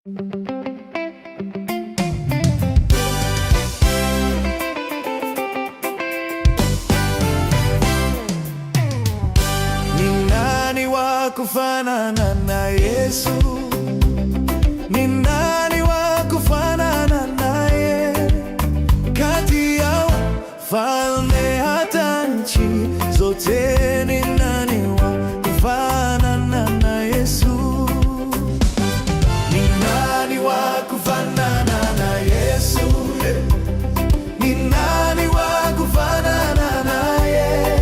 Ni nani wa kufanana na Yesu? Ni nani wa kufanana naye? Kati ya wafalme hata nchi zote, ni nani wa kufanana na Yesu? Ni nani wa kufanana na Yesu? Ni nani wa kufanana naye?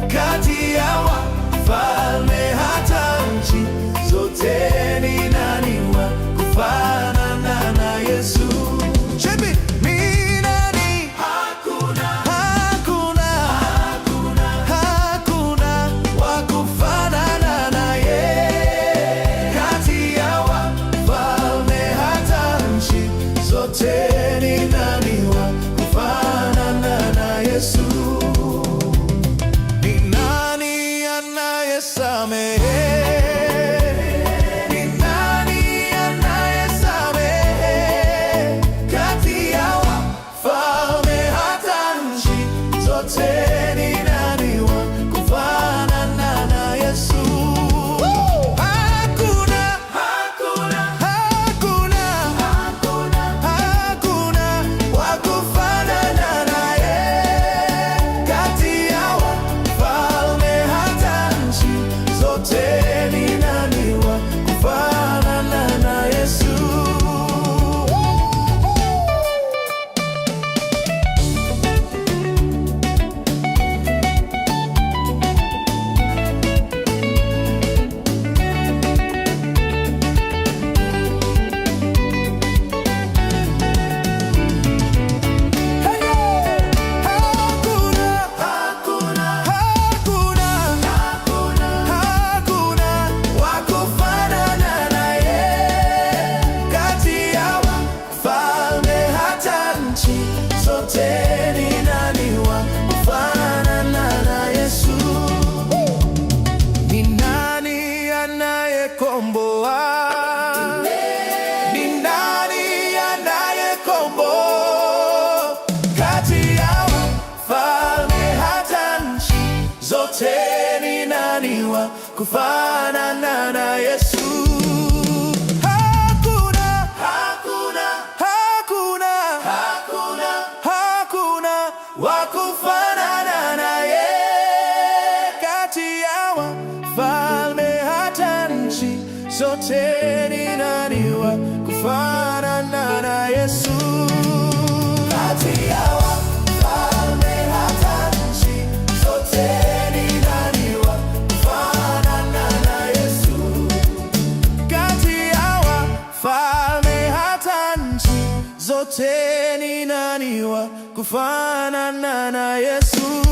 Kati ya wafalme hata nchi zote, ni nani wa kufanana na Yesu? Ni nani wa kufanana na Yesu? Hakuna, hakuna, hakuna, hakuna, hakuna wa kufanana naye. Kati ya wafalme hata nchi zote, ni nani wa kufanana na Yesu? Kati ya wafalme hata nchi zote, zote, ni nani wa kufanana na Yesu?